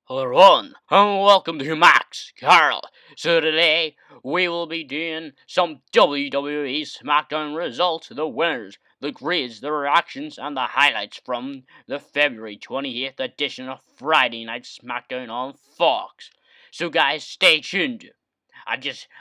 Hello everyone, and welcome to Max Carroll. So today, we will be doing some WWE SmackDown results, the winners, the grids, the reactions, and the highlights from the February 28th edition of Friday Night SmackDown on Fox. So guys, stay tuned.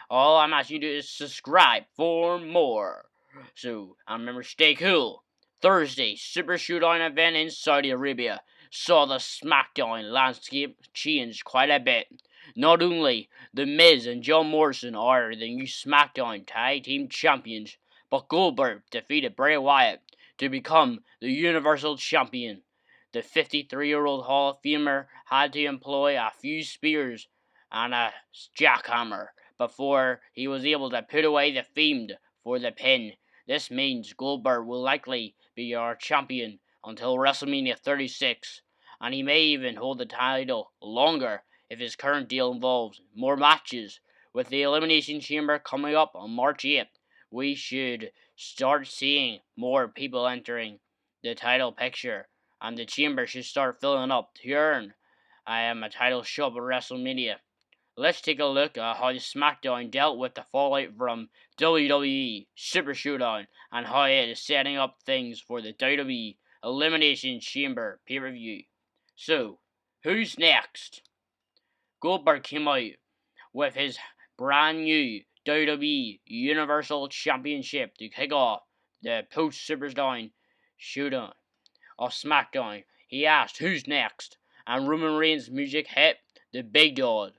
All I'm asking you to do is subscribe for more. So, and remember, stay cool. Thursday, Super ShowDown event in Saudi Arabia saw the SmackDown landscape change quite a bit. Not only the Miz and John Morrison are the new SmackDown Tag Team Champions, but Goldberg defeated Bray Wyatt to become the Universal Champion. The 53-year-old Hall of Famer had to employ a few spears and a jackhammer before he was able to put away the Fiend for the pin. This means Goldberg will likely be our champion until WrestleMania 36, and he may even hold the title longer if his current deal involves more matches. With the Elimination Chamber coming up on March 8th, we should start seeing more people entering the title picture, and the chamber should start filling up to earn a title shot at WrestleMania. Let's take a look at how SmackDown dealt with the fallout from WWE Super ShowDown and how it is setting up things for the WWE Elimination Chamber pay-per-view. So, who's next? Goldberg came out with his brand new WWE Universal Championship to kick off the post-Super ShowDown of SmackDown. He asked, "Who's next?" And Roman Reigns' music hit. The Big Dog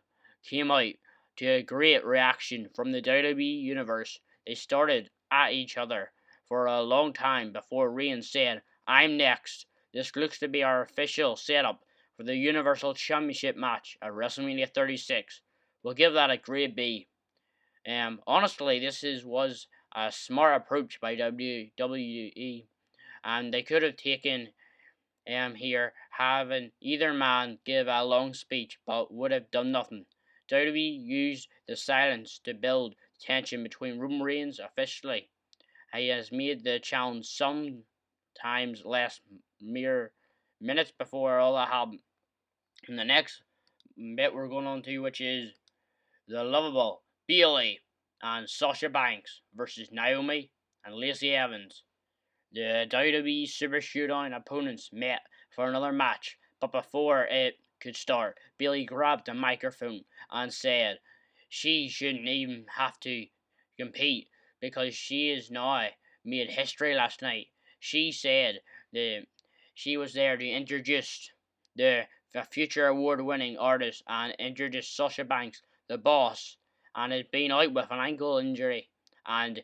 came out to a great reaction from the WWE Universe. They started at each other for a long time before Reigns said, "I'm next." This looks to be our official setup for the Universal Championship match at WrestleMania 36. We'll give that a grade B. Honestly, was a smart approach by WWE, and they could have taken here having either man give a long speech, but would have done nothing. WWE used the silence to build tension between Roman Reigns officially. He has made the challenge sometimes last mere minutes before all that happened. And the next bit we're going on to, which is the lovable Bayley and Sasha Banks versus Naomi and Lacey Evans. The WWE Super ShowDown opponents met for another match, but before it could start, Bayley grabbed the microphone and said she shouldn't even have to compete because she has now made history last night. She said that she was there to introduce the future award-winning artist and introduce Sasha Banks, the boss, and had been out with an ankle injury and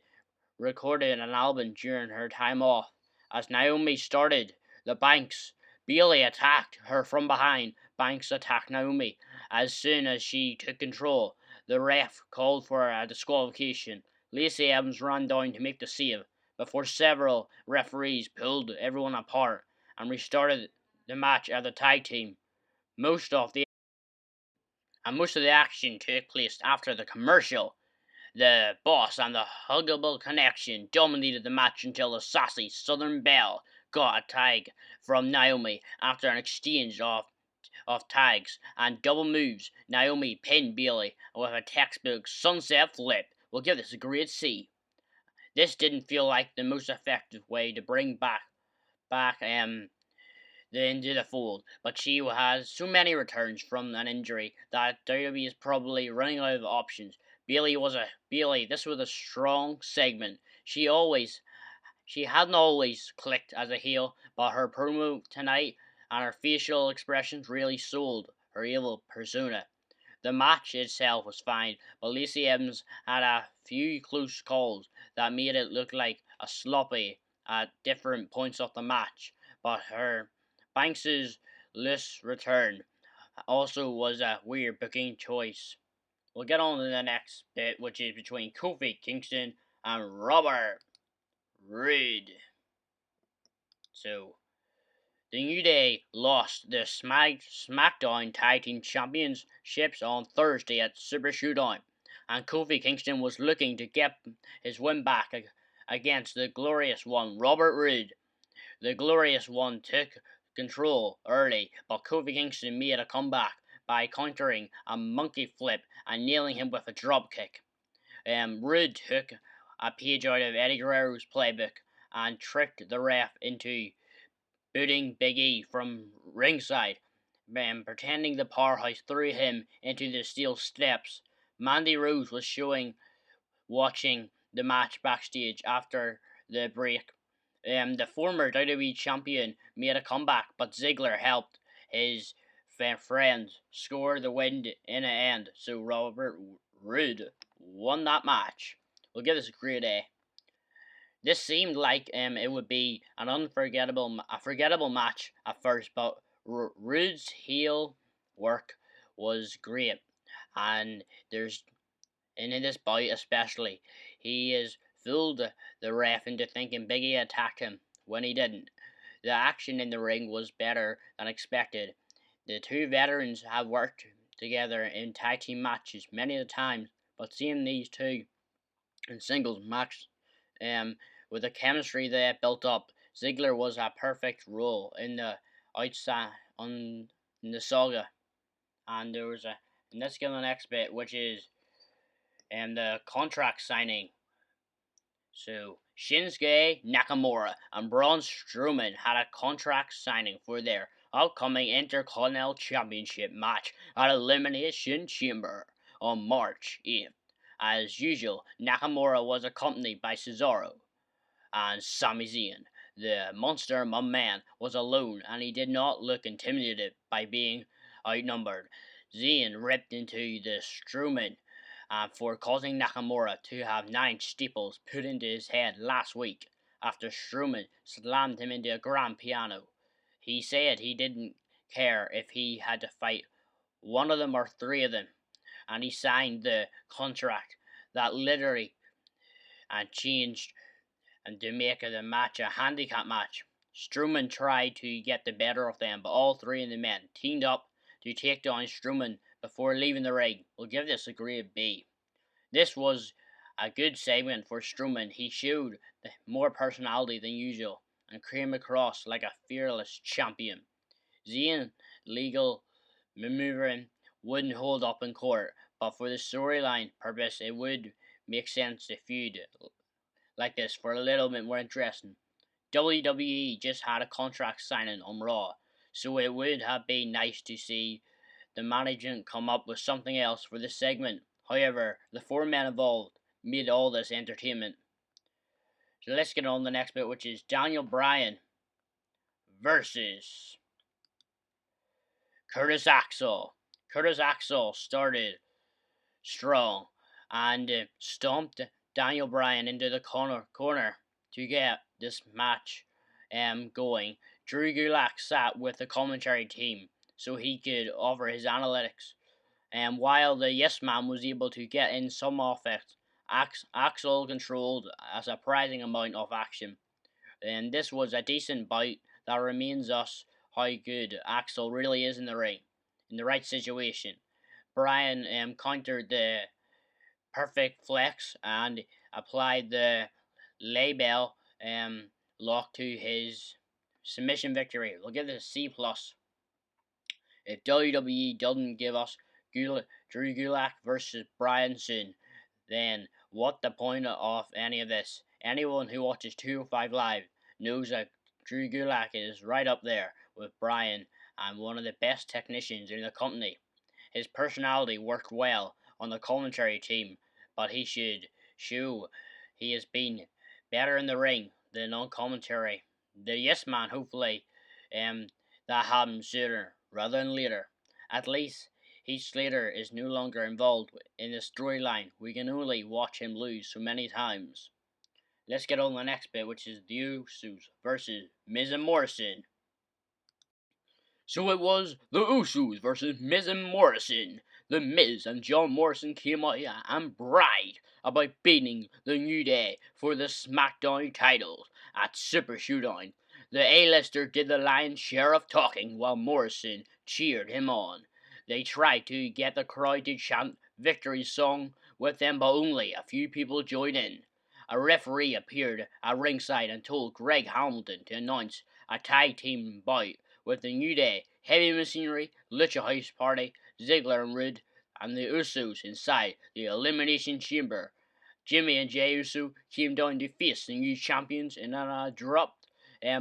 recorded an album during her time off. As Naomi started the Banks, Bayley attacked her from behind. Banks attacked Naomi. As soon as she took control, the ref called for a disqualification. Lacey Evans ran down to make the save before several referees pulled everyone apart and restarted the match as a tag team. Most of the action took place after the commercial. The Boss and the Huggable Connection dominated the match until the sassy Southern Belle got a tag from Naomi after an exchange of tags and double moves. Naomi pinned Bayley with a textbook sunset flip. We'll give this a grade C. This didn't feel like the most effective way to bring back into the fold, but she has so many returns from an injury that WWE is probably running out of options. Bayley, this was a strong segment. She hadn't always clicked as a heel, but her promo tonight and her facial expressions really sold her evil persona. The match itself was fine, but Lacey Evans had a few close calls that made it look like a sloppy at different points of the match, but her Banks's loose return also was a weird booking choice. We'll get on to the next bit, which is between Kofi Kingston and Robert Roode. So, the New Day lost the SmackDown Tag Team Championships on Thursday at Super ShowDown, and Kofi Kingston was looking to get his win back against the Glorious One, Robert Roode. The Glorious One took control early, but Kofi Kingston made a comeback by countering a monkey flip and nailing him with a drop kick. Rude took a page out of Eddie Guerrero's playbook and tricked the ref into booting Big E from ringside, pretending the powerhouse threw him into the steel steps. Mandy Rose was watching the match backstage after the break. The former WWE champion made a comeback, but Ziggler helped his friends score the win in the end, so Robert Roode won that match. We'll give this a grade A. This seemed like it would be an forgettable match at first, but Roode's heel work was great, and in this bout especially, he has fooled the ref into thinking Big E attacked him when he didn't. The action in the ring was better than expected. The two veterans have worked together in tag team matches many times, but seeing these two in singles match, with the chemistry they built up, Ziggler was a perfect role in the saga. And let's get on the next bit, which is the contract signing. So Shinsuke Nakamura and Braun Strowman had a contract signing for their upcoming Intercontinental Championship match at Elimination Chamber on March 8th. As usual, Nakamura was accompanied by Cesaro and Sami Zayn. The Monster Man was alone, and he did not look intimidated by being outnumbered. Zayn ripped into the Strowman for causing Nakamura to have 9 staples put into his head last week after Strowman slammed him into a grand piano. He said he didn't care if he had to fight one of them or 3 of them, and he signed the contract that literally changed and to make the match a handicap match. Strowman tried to get the better of them, but all 3 of the men teamed up to take down Strowman before leaving the ring. We'll give this a grade B. This was a good segment for Strowman. He showed more personality than usual and came across like a fearless champion. Zayn legal maneuvering wouldn't hold up in court, but for the storyline purpose, it would make sense to feud like this for a little bit more interesting. WWE just had a contract signing on Raw, so it would have been nice to see the management come up with something else for this segment. However, the 4 men involved made all this entertainment. So let's get on the next bit, which is Daniel Bryan versus Curtis Axel. Curtis Axel started strong and stomped Daniel Bryan into the corner to get this match going. Drew Gulak sat with the commentary team so he could offer his analytics. And while the Yes Man was able to get in some offense, Axel controlled a surprising amount of action. And this was a decent bout that reminds us how good Axel really is in the ring, in the right situation. Bryan countered the perfect flex and applied the label lock to his submission victory. We'll give this a C+. If WWE doesn't give us Drew Gulak versus Bryan soon, then what the point of any of this? Anyone who watches 205 Live knows that Drew Gulak is right up there with Bryan and one of the best technicians in the company. His personality worked well on the commentary team, but he should show he has been better in the ring than on commentary. The Yes Man, hopefully, that happens sooner rather than later. At least Heath Slater is no longer involved in the storyline. We can only watch him lose so many times. Let's get on to the next bit, which is the Usos versus Miz and Morrison. So it was the Usos versus Miz and Morrison. The Miz and John Morrison came out and bragged about beating the New Day for the SmackDown titles at Super ShowDown. The A-lister did the lion's share of talking while Morrison cheered him on. They tried to get the crowd to chant Victory Song with them, but only a few people joined in. A referee appeared at ringside and told Greg Hamilton to announce a tag team bout with the New Day, Heavy Machinery, Lucha House Party, Ziggler and Reed and the Usos inside the Elimination Chamber. Jimmy and Jey Uso came down to face the new champions in a abrupt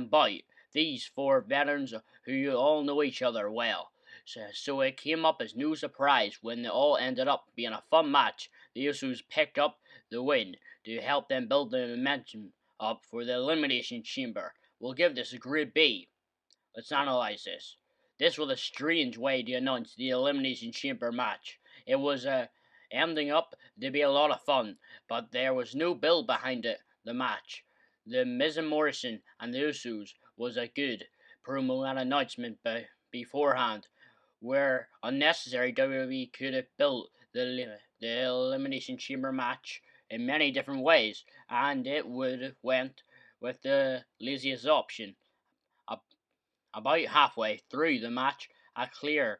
bout. These four veterans who all know each other well. So it came up as no surprise when it all ended up being a fun match. The Usos picked up the win to help them build the momentum up for the Elimination Chamber. We'll give this a grade B. Let's analyze this. This was a strange way to announce the Elimination Chamber match. It was ending up to be a lot of fun, but there was no build behind it. The match, the Miz and Morrison and the Usos, was a good promo and announcement beforehand, where unnecessary. WWE could have built the Elimination Chamber match in many different ways, and it would have went with the laziest option. About halfway through the match, a clear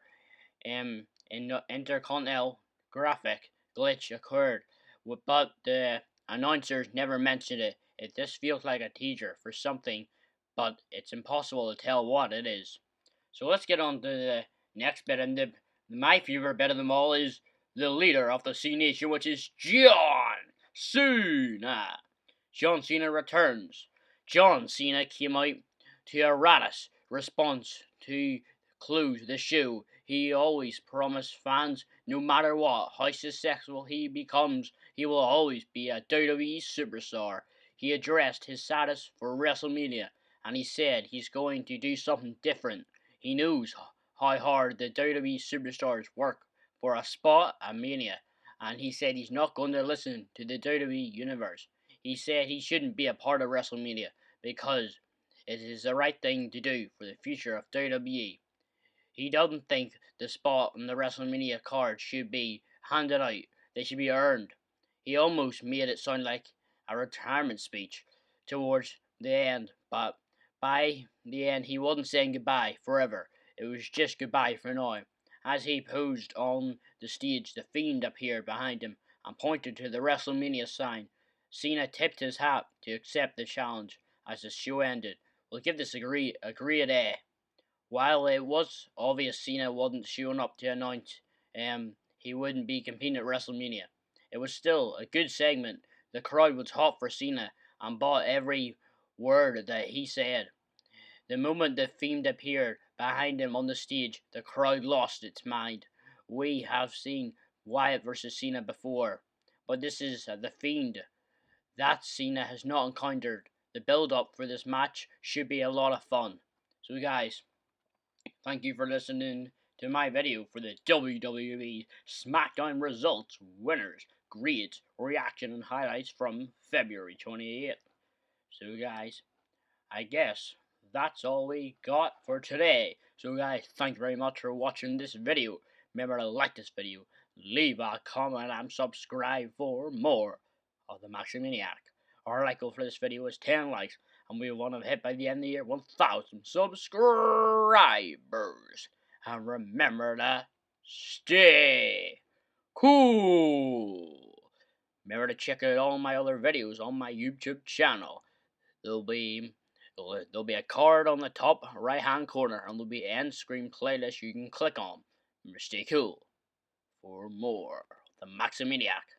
intercontinental graphic glitch occurred, but the announcers never mentioned it. This feels like a teaser for something, but it's impossible to tell what it is. So let's get on to the next bit, and my favorite bit of them all is the leader of the C Nation, which is John Cena. John Cena returns. John Cena came out to a raddest response to close the show. He always promised fans, no matter what, how successful he becomes, he will always be a WWE superstar. He addressed his status for WrestleMania, and he said he's going to do something different. He knows how hard the WWE superstars work for a spot at Mania, and he said he's not going to listen to the WWE Universe. He said he shouldn't be a part of WrestleMania because it is the right thing to do for the future of WWE. He doesn't think the spot on the WrestleMania card should be handed out. They should be earned. He almost made it sound like a retirement speech towards the end, but by the end he wasn't saying goodbye forever. It was just goodbye for now. As he posed on the stage, the Fiend appeared behind him and pointed to the WrestleMania sign. Cena tipped his hat to accept the challenge as the show ended. We'll give this a grade A. While it was obvious Cena wasn't showing up to announce he wouldn't be competing at WrestleMania, it was still a good segment. The crowd was hot for Cena and bought every word that he said. The moment the Fiend appeared behind him on the stage, the crowd lost its mind. We have seen Wyatt versus Cena before, but this is the Fiend that Cena has not encountered. The build-up for this match should be a lot of fun. So guys, thank you for listening to my video for the WWE SmackDown results, winners, grades, reaction, and highlights from February 28th. So guys, I guess that's all we got for today. So guys, thank you very much for watching this video. Remember to like this video, leave a comment, and subscribe for more of the Maximaniac. Our like goal for this video is 10 likes, and we want to hit by the end of the year 1,000 subscribers. And remember to stay cool. Remember to check out all my other videos on my YouTube channel. There'll be a card on the top right hand corner, and there'll be an end screen playlist you can click on. Remember, stay cool for more. The Maximaniac.